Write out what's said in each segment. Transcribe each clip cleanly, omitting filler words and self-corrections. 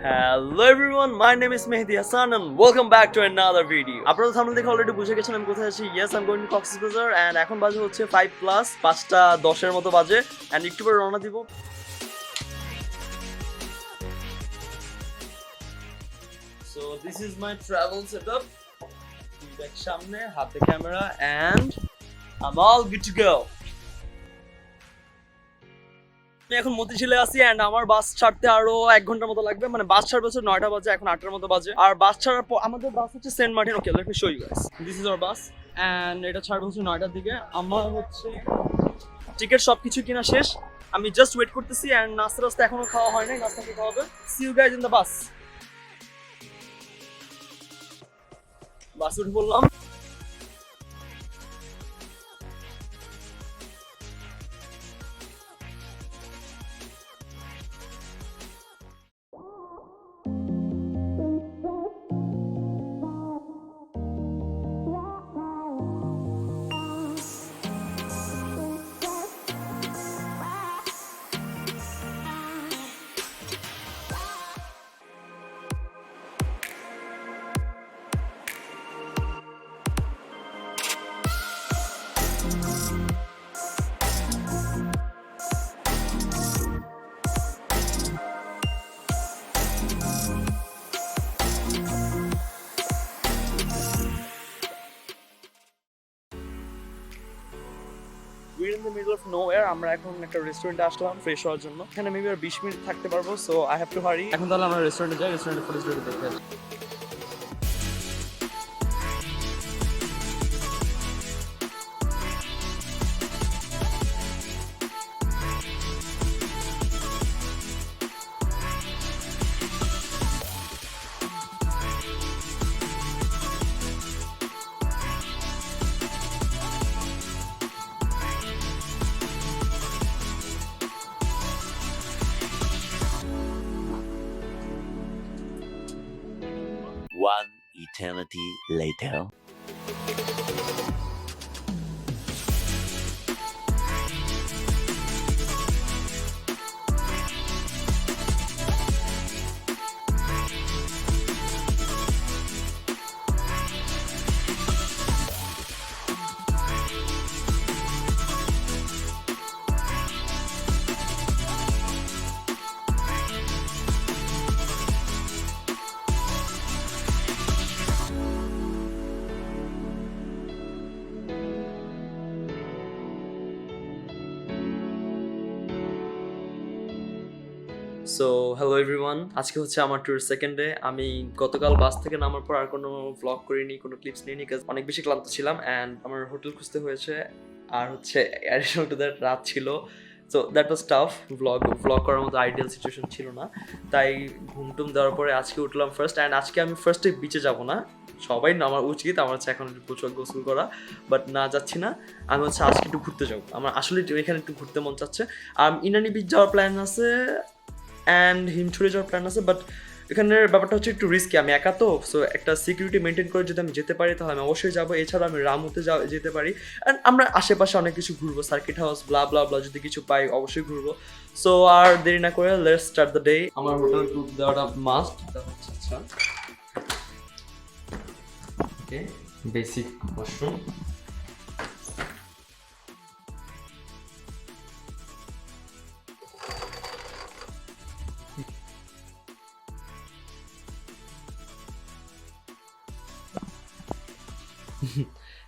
Hello everyone, my name is Mehdi Hassan and welcome back to another video. আপনারা thumbnail দেখে already বুঝে গেছেন আমি কোথায় আছি। Yes, I'm going to Cox's Bazar and এখন বাজে হচ্ছে 5 প্লাস 5টা 10 এর মতো বাজে and একটু পরে রওনা দিব। So this is my travel setup. Bag সামনে, হাতে camera and I'm all good to go. আমি এখন মতিঝিলে আছি এন্ড আমার বাস ছাড়তে আরো 1 ঘন্টার মতো লাগবে। মানে বাস ছাড়বে হচ্ছে 9টা বাজে, এখন 8টার মতো বাজে। আর বাস ছাড়ার পর আমাদের বাস হচ্ছে Saint Martin. Okay, let me show you guys. This is our bus and এটা ছাড়বে হচ্ছে 9টার দিকে। আমার হচ্ছে টিকিট সবকিছু কিনা শেষ। আমি জাস্ট ওয়েট করতেছি এন্ড নাস্তা এখনো খাওয়া হয় নাই, নাস্তা খেতে হবে। See you guys in the bus. বাসে উঠে বললাম। We're in the middle of nowhere. আমরা এখন একটা রেস্টুরেন্টে আসলাম ফ্রেশ হওয়ার জন্য। এখানে মেবি আর 20 মিনিট থাকতে পারবো, সো আই হ্যাভ টু হারি। এখন তাহলে আমরা রেস্টুরেন্টে যাই, রেস্টুরেন্টে ফুটেজ দেখে আসি। One eternity later. So hello everyone, আজকে হচ্ছে আমার ট্যুর সেকেন্ড ডে। আমি গতকাল বাস থেকে নামার পর আর কোনো ভ্লগ করিনি, কোনো ক্লিপস নিইনি, কারণ অনেক বেশি ক্লান্ত ছিলাম অ্যান্ড আমার হোটেল খুঁজতে হয়েছে। আর হচ্ছে অ্যাডিশনাল টু দ্যাট রাত ছিল, so that was tough. Vlog করার মতো আইডিয়াল সিচুয়েশন ছিল না, তাই ঘুম টুম দেওয়ার পরে আজকে উঠলাম ফার্স্ট। অ্যান্ড আজকে আমি ফার্স্টে বিচে যাব না, সবাই নামার উচিত, আমার হচ্ছে এখন প্রচুর গোসল করা, বাট না যাচ্ছি না। আমি হচ্ছে আজকে একটু ঘুরতে যাবো, আমার আসলে এখানে একটু ঘুরতে মন চাচ্ছে। আর ইনানি বিচ যাওয়ার প্ল্যান আছে অ্যান্ড হিমছড়ি যাওয়ার প্ল্যান আছে, বাট এখানের ব্যাপারটা হচ্ছে একটু রিস্কি, আমি একা তো, সো একটা সিকিউরিটি মেনটেন করে যদি আমি যেতে পারি তাহলে আমি অবশ্যই যাবো। এছাড়া আমি রামুতে যেতে পারি অ্যান্ড আমরা আশেপাশে অনেক কিছু ঘুরবো, সার্কিট হাউস ব্লা ব্লা ব্লা, যদি কিছু পাই অবশ্যই ঘুরবো। সো আর দেরি না করে লেটস স্টার্ট দ্য ডে। আমার হোটেল গ্রুপ দেওয়াটা মাস্ট। আচ্ছা, ওকে, বেসিক ওয়াশরুম।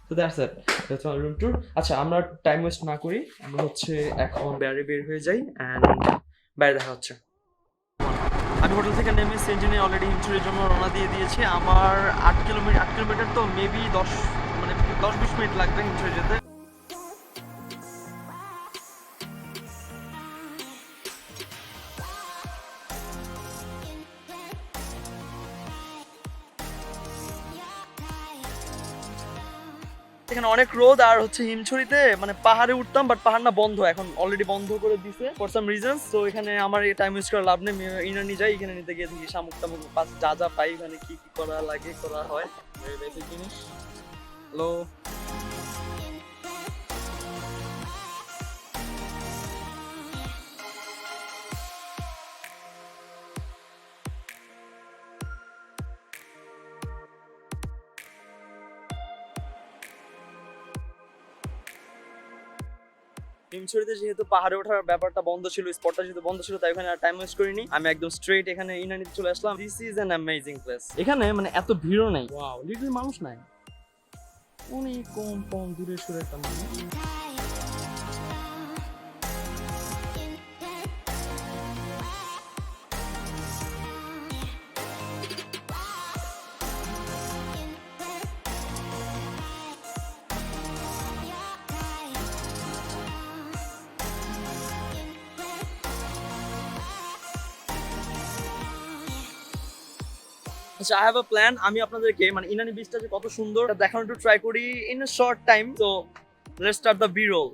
তো that's it, that's my room tour. আচ্ছা, আমরা টাইম ওয়েস্ট না করি, আমরা হচ্ছে এখন বাইরে বের হয়ে যাই অ্যান্ড বাইরে দেখা হচ্ছে। আমি হোটেল থেকে নেমে সিএনজি নিয়ে অলরেডি হিমছড়ির জন্য রওনা দিয়ে দিয়েছি। আমার 8 কিলোমিটার তো মেবি 10-20 মিনিট লাগবে হিমছড়ি যেতে। এখানে অনেক রোদ আর হচ্ছে হিমছড়িতে মানে পাহাড়ে উঠতাম, বাট পাহাড় না বন্ধ, এখন অলরেডি বন্ধ করে দিছে ফর সাম রিজনস। তো এখানে আমার এই টাইম ওয়েস্ট করে লাভ নেই, ইনানি যাই, এখানে নিতে গিয়ে দেখি শামুক টামুক যা যা পাই, মানে কি কি করা লাগে করা হয়, বেসিক জিনিস। হ্যালো, নিমছড়িতে যেহেতু পাহাড়ে ওঠার ব্যাপারটা বন্ধ ছিল, স্পটটা যেহেতু বন্ধ ছিল, তাই ওখানে আর টাইম ওয়েস্ট করিনি। আমি একদম স্ট্রেট এখানে ইনানিতে চলে আসলাম। This is an amazing place. এখানে মানে এত ভিড়ও নেই, ওয়াও, লিটল মানুষ নাই, অনেক কম কম দূরে সরে একটা মানুষ। আচ্ছা, আই হ্যাভ আ প্ল্যান। আমি আপনাদেরকে মানে ইনানি বিচটা যে কত সুন্দর এটা দেখানোর একটু ট্রাই করি ইন আ শর্ট টাইম। তো let's start the B roll.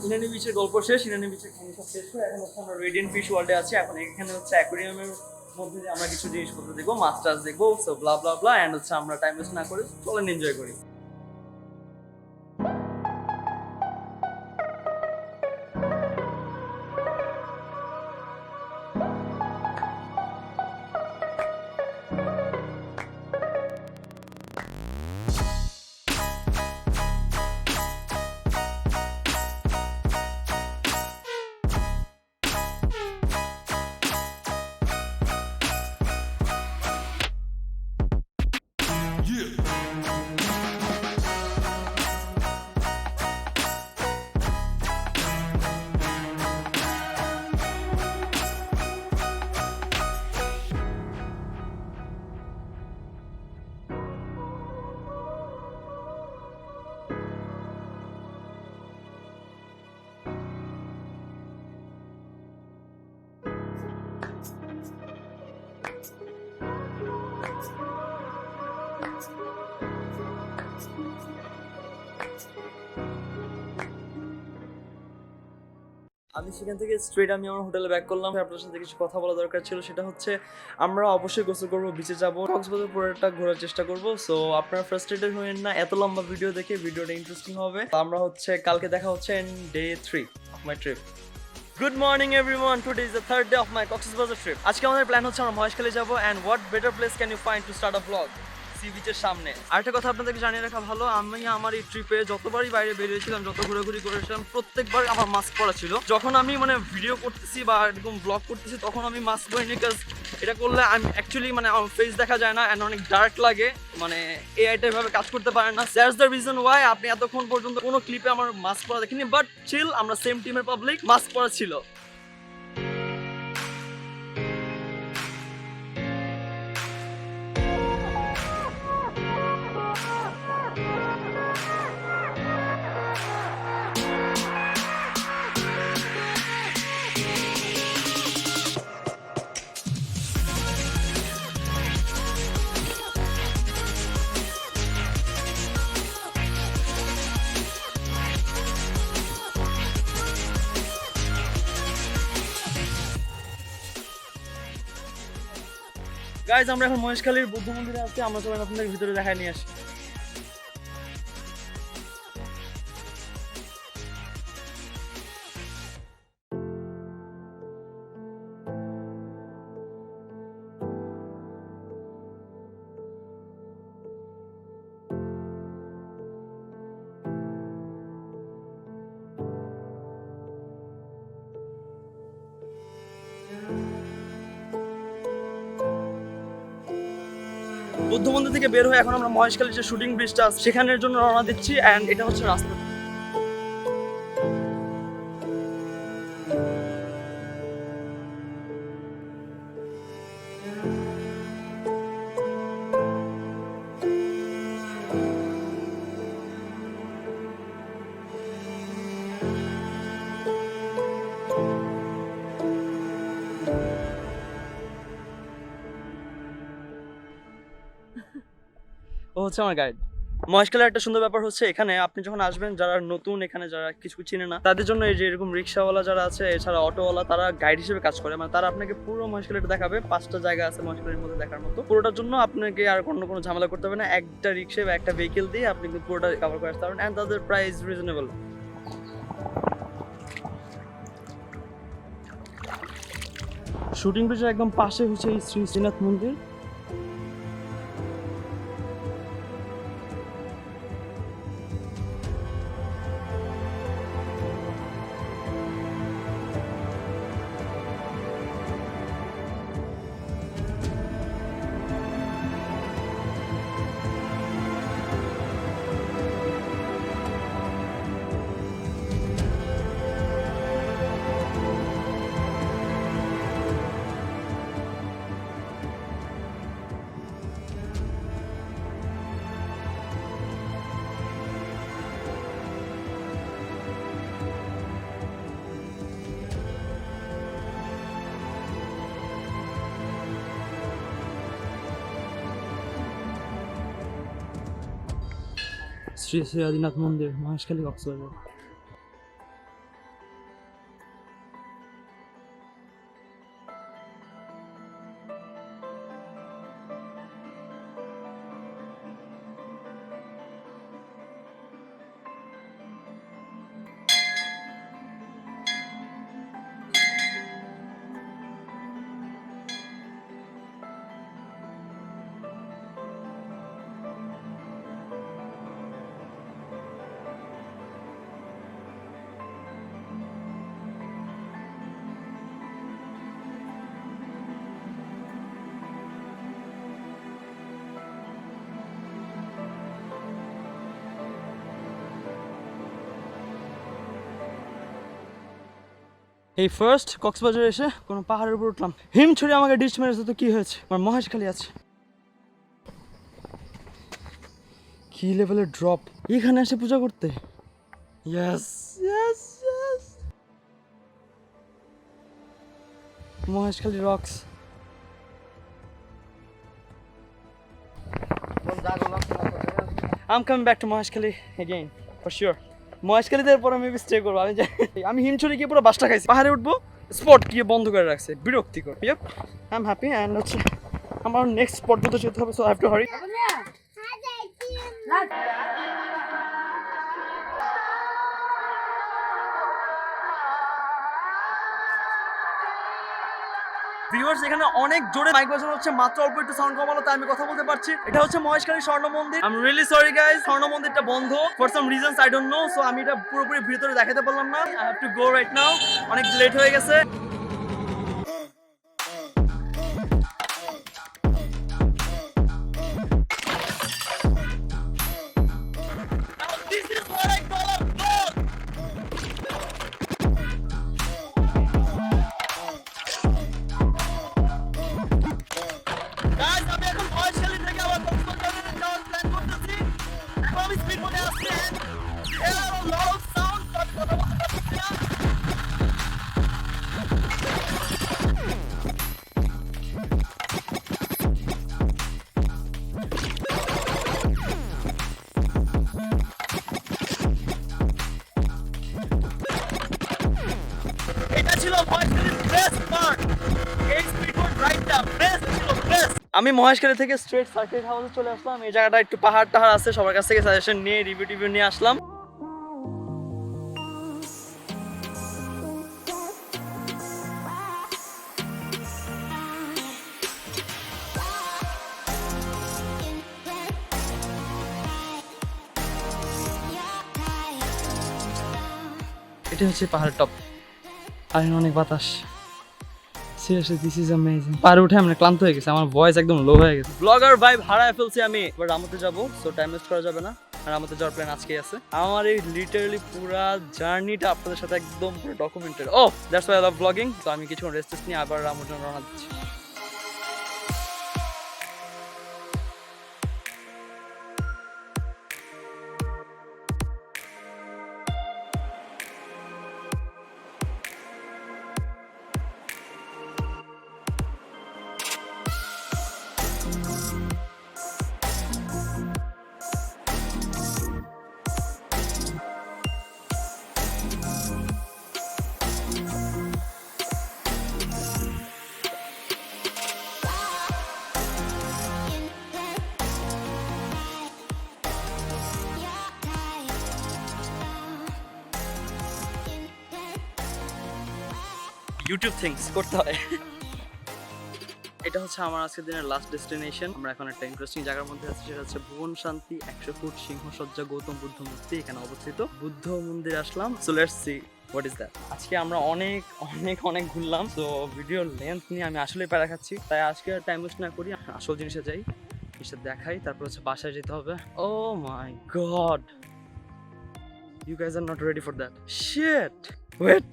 Inani বিচের গল্প শেষ, ইনানি বিচের খানি সব শেষ করে এখন হচ্ছে আমরা রেডিয়েন্ট ফিশ ওয়ার্ল্ডে আছি। এখন এখানে হচ্ছে অ্যাকোয়ারিয়ামের মধ্যে দিয়ে আমরা কিছু জিনিসপত্র দেখবো, মাছ টাছ দেখবো, so blah blah blah, and হচ্ছে আমরা টাইম ওয়েস্ট না করে চলেন এনজয় করি। আমি সেখান থেকে স্ট্রেট আমি আমার হোটেলে ব্যাক করলাম। আপনার সাথে কিছু কথা বলা দরকার ছিল, সেটা হচ্ছে আমরা অবশ্যই গোসল করবো, বিচে যাবো, কক্সবাজার পুরোটা ঘোরার চেষ্টা করবো। সো আপনারা ফ্রাস্ট্রেটেড হবেন না, এত লম্বা ভিডিও দেখে ভিডিওটা ইন্টারেস্টিং হবে। আমরা হচ্ছে কালকে দেখা হচ্ছে in day 3 of my trip. Good morning everyone, today is the third day of my Cox's Bazar trip. আজকে আমাদের প্ল্যান হচ্ছে আমরা মহেশখালী যাবো, and what better place can you find to start a vlog, sea বিচের সামনে। আরেকটা কথা আপনাদেরকে জানিয়ে রাখা ভালো, আমি আমার এই ট্রিপে যতবারই বাইরে বেরিয়েছিলাম, যত ঘোরাঘুরি করেছিলাম, প্রত্যেকবার আমার মাস্ক পরা ছিল। যখন আমি মানে ভিডিও করতেছি বা এরকম ব্লগ করতেছি, তখন আমি মাস্ক পরিনি, বিকজ এটা করলে আমি অ্যাকচুয়ালি মানে আমার ফেস দেখা যায় না অ্যান্ড অনেক ডার্ক লাগে, মানে এআইটা এভাবে কাজ করতে পারে না। দ্যাটস দ্য রিজন ওয়াই আপনি এতক্ষণ পর্যন্ত কোনো ক্লিপে আমার মাস্ক পরা দেখিনি, বাট চিল, আমরা সেম টিমের পাবলিক, মাস্ক পরা ছিল। গাইজ, আমরা এখন মহেশখালীর বুদ্ধ মন্দিরে আছি, আমরা চলেন আপনাদের ভিতরে দেখায় নিয়ে আসি। বুদ্ধ মন্দির থেকে বের হয়ে এখন আমরা মহেশখালীর যে শুটিং ব্রিজটা আছে সেখানের জন্য রওনা দিচ্ছি, অ্যান্ড এটা হচ্ছে রাস্তা। ও হচ্ছে আমার গাইড। মহেশখালীর একটা সুন্দর ব্যাপার হচ্ছে এখানে আপনি যখন আসবেন, যারা নতুন এখানে যারা কিছু চিনে না তাদের জন্য এই যে এরকম রিক্সাওয়ালা যারা আছে, এছাড়া অটোওয়ালা, তারা গাইড হিসেবে কাজ করে। মানে তারা আপনাকে পুরো মহেশখালীটা দেখাবে। 5টা জায়গা আছে মহেশখালীর মধ্যে দেখার মতো। পুরোটার জন্য আপনাকে আর কোনো ঝামেলা করতে হবে না। একটা রিক্সা বা একটা ভেহিকেল দিয়ে আপনি কিন্তু পুরোটা কভার করে আসতে পারবেন, অ্যান্ড তাদের প্রাইস রিজনেবল। শুটিং ব্রিজের একদম পাশে হচ্ছে এই শ্রী শ্রীনাথ মন্দির। শ্রী শ্রী আদিনাথ মন্দির, মহেশখালী, কক্সবাজার। এই ফার্স্ট কক্সবাজারে এসে কোনো পাহাড়ের উপর উঠলাম। হিমছড়ি আমাকে ডিশ মেরেছে, তো কি হয়েছে, আমার মহেশখালী আছে। কি লেভেলের ড্রপ এখানে এসে পূজা করতে। Yes yes yes, Maheshkhali rocks. I'm coming back to Maheshkhali again for sure. মহেশখালীতে পরে মেবি স্টে করবো। আমি হিমছড়ি গিয়ে পুরো বাসটা খাইছি। পাহাড়ে উঠবো, স্পট গিয়ে বন্ধ করে রাখছে, বিরক্তিকর। ইয়েপ, আই এম হ্যাপি। অ্যান্ড হচ্ছে আমার নেক্সট স্পট পর্যন্ত যেতে হবে, সো আই হ্যাভ টু হারি। ভিউয়ার্স, এখানে অনেক জোরে মাইক বাজানো হচ্ছে, মাত্র অল্প একটু সাউন্ড কমালো তাই আমি কথা বলতে পারছি। এটা হচ্ছে মহেশখালী স্বর্ণ মন্দির। I am really sorry guys, স্বর্ণ মন্দিরটা বন্ধ for some reasons I don't know. So আমি এটা পুরোপুরি ভিতরে দেখাতে পারলাম না। I have to go right now, অনেক লেট হয়ে গেছে। আমি মহেশখালী থেকে স্ট্রেট সার্কিট হাউসে চলে আসলাম। এই জায়গাটা একটু পাহাড় টাহাড় আছে, সবার কাছ থেকে সাজেশন নিয়ে রিভিউ নিয়ে আসলাম। এটা হচ্ছে পাহাড়ের টপ, আর অনেক বাতাস। Seriously, this is amazing. পারে উঠে আমি ক্লান্ত হয়ে গেছে, আমার ভয়েস একদম লো হয়ে গেছে। ব্লগার ভাইব হারায় ফেলছি আমি। এবার রামুতে যাব, সো টাইম ওয়েস্ট করা যাবে না। আর রামুতে যাওয়ার প্ল্যান আজকেই আছে। আমার এই লিটারালি পুরো জার্নিটা আপনাদের সাথে একদম পুরো ডকুমেন্টেড। ও দ্যাটস ওয়াই আই লাভ ব্লগিং। সো আমি কিছুক্ষণ রেস্ট নিয়ে আবার রামুর জন্য রওনা দিচ্ছি। ইউটিউব থিংস করতে হয়। এটা হচ্ছে আমার আজকের দিনের লাস্ট ডেস্টিনেশন। আমরা এখন একটা ইন্টারেস্টিং জায়গার মধ্যে আছি, সেটা হচ্ছে ভুবন শান্তি 100 ফুট সিংহসজ্জা গৌতম বুদ্ধ মূর্তি এখানে অবস্থিত। বুদ্ধ মন্দিরে আসলাম। So let's see what is that. আজকে আমরা অনেক অনেক অনেক ঘুরলাম, তো ভিডিও লেন্থ নিয়ে আমি আসলেই প্যারা খাচ্ছি, তাই আজকে আর টাইম ওয়েস্ট না করি, আসল জিনিসে যাই, জিনিসটা দেখাই, তারপর হচ্ছে বাসায় যেতে হবে। Oh my god, you guys are not ready for that shit. Wait,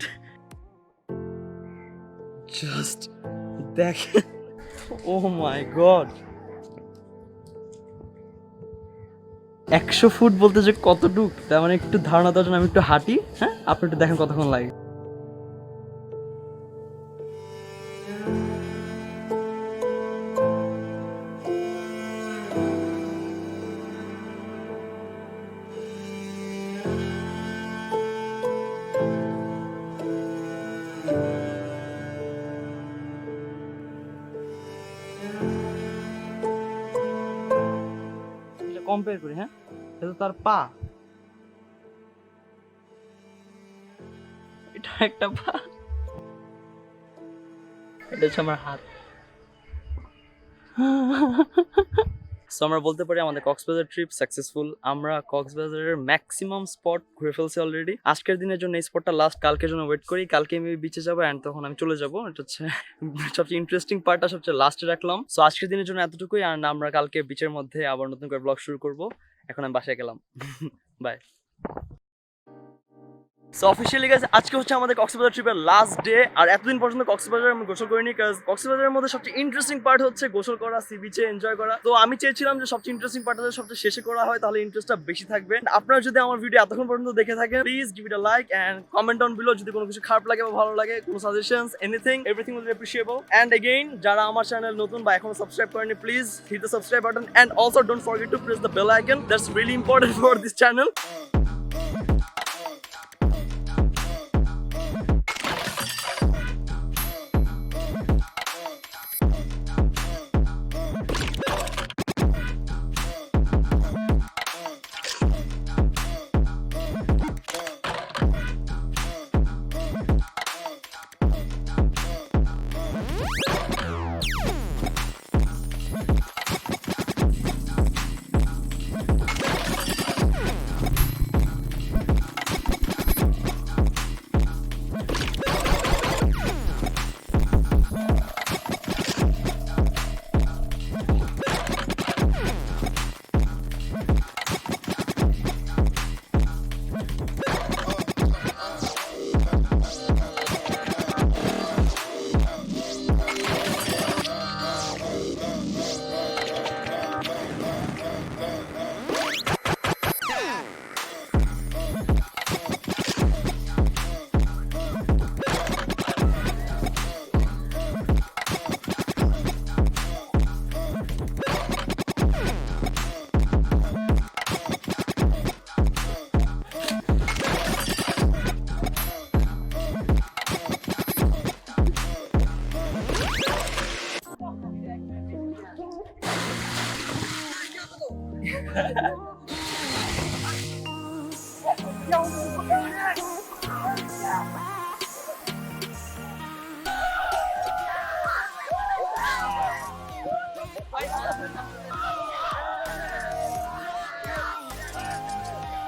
just দেখেন। ও মাই গড, 100 ফুট বলতে যে কতটুক, তার মানে একটু ধারণা দেওয়ার জন্য আমি একটু হাঁটি। হ্যাঁ, আপনি একটু দেখেন কতক্ষণ লাগে। কম্পেয়ার করি, হ্যাঁ, এটা তো তার পা, এটা একটা পা, এটা হচ্ছে আমার হাত। সো আমরা বলতে পারি আমাদের কক্সবাজার ট্রিপ সাকসেসফুল। আমরা কক্সবাজারের ম্যাক্সিমাম স্পট ঘুরে ফেলছি অলরেডি। আজকের দিনের জন্য এই স্পটটা লাস্ট, কালকের জন্য ওয়েট করি। কালকে আমি বিচে যাবো অ্যান্ড তখন আমি চলে যাবো। এটা হচ্ছে সবচেয়ে ইন্টারেস্টিং পার্টটা সবচেয়ে লাস্টে রাখলাম। সো আজকের দিনের জন্য এতটুকুই, অ্যান্ড আমরা কালকে বিচের মধ্যে আবার নতুন করে ব্লগ শুরু করবো। এখন আমি বাসায় গেলাম, বাই। সো অফিসিয়ালি গাইস, আজকে হচ্ছে আমাদের কক্সবাজার ট্রিপের লাস্ট ডে। আর এতদিন পর্যন্ত কক্সবাজারে আমি গোসল করিনি, কারণ কক্সবাজারের মধ্যে সবচেয়ে ইন্টারেস্টিং পার্ট হচ্ছে গোসল করা, সি বিচে এনজয় করা। তো আমি চেয়েছিলাম যে সবচেয়ে ইন্টারেস্টিং পার্টটা সবচেয়ে শেষে করা হয়, তাহলে ইন্টারেস্টটা বেশি থাকবে। আপনারা যদি আমার ভিডিও এতক্ষণ পর্যন্ত দেখে থাকেন, please give it a like and comment down below. যদি কোনো কিছু খারাপ লাগে বা ভালো লাগে, কোনো suggestions, anything, everything will be appreciable. And again, যারা আমার চ্যানেল নতুন বা এখনো সাবস্ক্রাইব করেনি, please hit the subscribe button and also don't forget to press the bell icon. That's really important for this channel.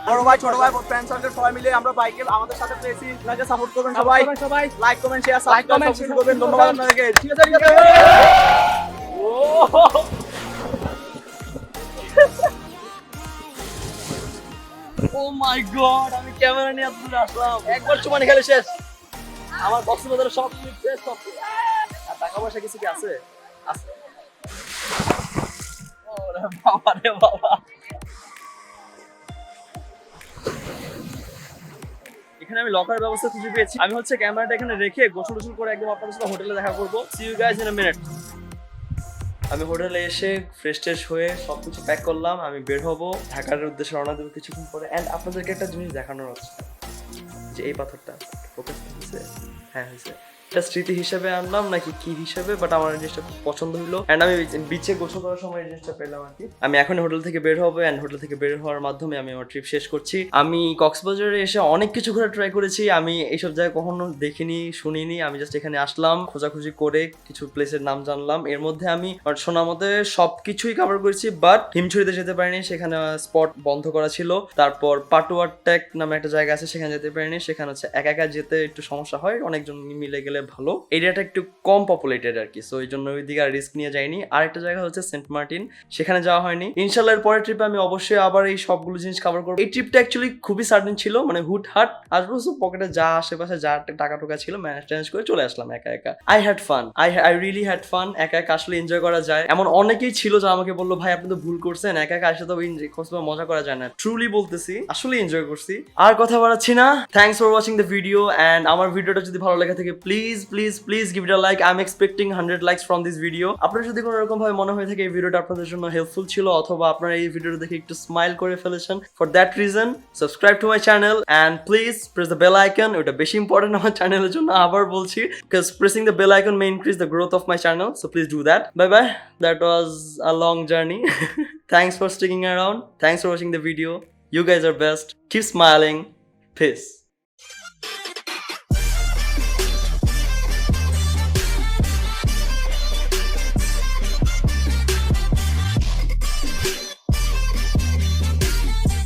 বড় ভাই ছোট ভাই ফ্রেন্ড সার্কেল সবাই মিলে আমরা বাইকে আমাদের সাথে পেয়েছি। আপনাকে সাপোর্ট করবেন সবাই, লাইক কমেন্ট শেয়ার সাবস্ক্রাইব করবেন। ধন্যবাদ আপনাদেরকে। ঠিক আছে ঠিক আছে। ও মাই গড, আমি ক্যামেরা নিয়ে এত দূরে আসলাম, একবার চুমানি খেলে শেষ। আমার কক্সবাজারের সব ক্লিপ শেষ, সব শেষ। আর টাকা পয়সা কিছু কি আছে? আছে। ওরে বাবা রে বাবা। এখানে আমি লকার ব্যবস্থা খুঁজে পেয়েছি। আমি হচ্ছে ক্যামেরাটা এখানে রেখে গোসল করে একদম আপনাদের সাথে হোটেলে দেখা করবো। See you guys in a minute. আমি হোটেলে এসে ফ্রেশ ট্রেশ হয়ে সবকিছু প্যাক করলাম। আমি বের হবো, ঢাকার উদ্দেশ্যে রওনা দেবো কিছুক্ষণ পরে। অ্যান্ড আপনাদেরকে একটা জিনিস দেখানোর আছে, যে এই পাথরটা ফোকাস হয়েছে। হ্যাঁ হয়েছে। এটা স্মৃতি হিসেবে আনলাম নাকি কি হিসেবে, বাট আমার এই জিনিসটা খুব পছন্দ হলো। অ্যান্ড আমি বিচে গোসল করার সময় এই জিনিসটা পেলাম আর কি। আমি এখন হোটেল থেকে বের হবো, অ্যান্ড হোটেল থেকে বের হওয়ার মাধ্যমে আমি আমার ট্রিপ শেষ করছি। আমি কক্সবাজারে এসে অনেক কিছু ঘোরা ট্রাই করেছি। আমি এইসব জায়গায় কখনো দেখিনি, শুনিনি। আমি জাস্ট এখানে আসলাম, খোঁজাখুঁজি করে কিছু প্লেসের নাম জানলাম। এর মধ্যে আমি শোনা মতে সব কিছুই কভার করেছি, বাট হিমছড়িতে যেতে পারিনি, সেখানে স্পট বন্ধ করা ছিল। তারপর পাটুয়ার ট্যাক নামে একটা জায়গা আছে, সেখানে যেতে পারিনি। সেখানে হচ্ছে একা একা যেতে একটু সমস্যা হয়, অনেকজন মিলে গেলে ভালো। এরিয়াটা একটু কম পপুলেটেড আর কি, সো এই জন্য ওই দিকে আর রিস্ক নিয়ে যাইনি। আরেকটা জায়গা হচ্ছে সেন্ট মার্টিন, সেখানে যাওয়া হয়নি। ইনশাল্লাহ এর পরের ট্রিপে আমি অবশ্যই আবার এই সবগুলো জিনিস কভার করবো। এই ট্রিপটা অ্যাকচুয়ালি খুবই সাডেন ছিল, মানে হুটহাট আসবো, পকেটে যা আশেপাশে যা টাকা টোকা ছিল ম্যানেজ করে চলে আসলাম একা একা। I had fun, I really had fun. একা একা আসলে এনজয় করা যায়। এমন অনেকেই ছিল যারা আমাকে বললো, ভাই আপনি তো ভুল করছেন, একা একা আসলে তো মজা করা যায় না। ট্রুলি বলতেছি, আসলে এনজয় করছি। আর কথা বাড়াচ্ছি না, thanks for watching the video. And আমার ভিডিওটা যদি ভালো লেগে থাকে please please please give it a like. I'm expecting 100 likes from this video. আপনারা যদি কোনো রকম ভাবে মনে হয়ে থাকে এই ভিডিওটা আপনাদের জন্য হেল্পফুল ছিল, অথবা আপনারা এই ভিডিওটা দেখে একটু স্মাইল করে ফেলেছেন, for that reason subscribe to my channel and please press the bell icon. ওটা বেশি ইম্পর্টেন্ট আমার চ্যানেলের জন্য, আবার বলছি, because pressing the bell icon may increase the growth of my channel, so please do that. Bye bye, that was a long journey. Thanks for sticking around, thanks for watching the video. You guys are best. Keep smiling. Peace.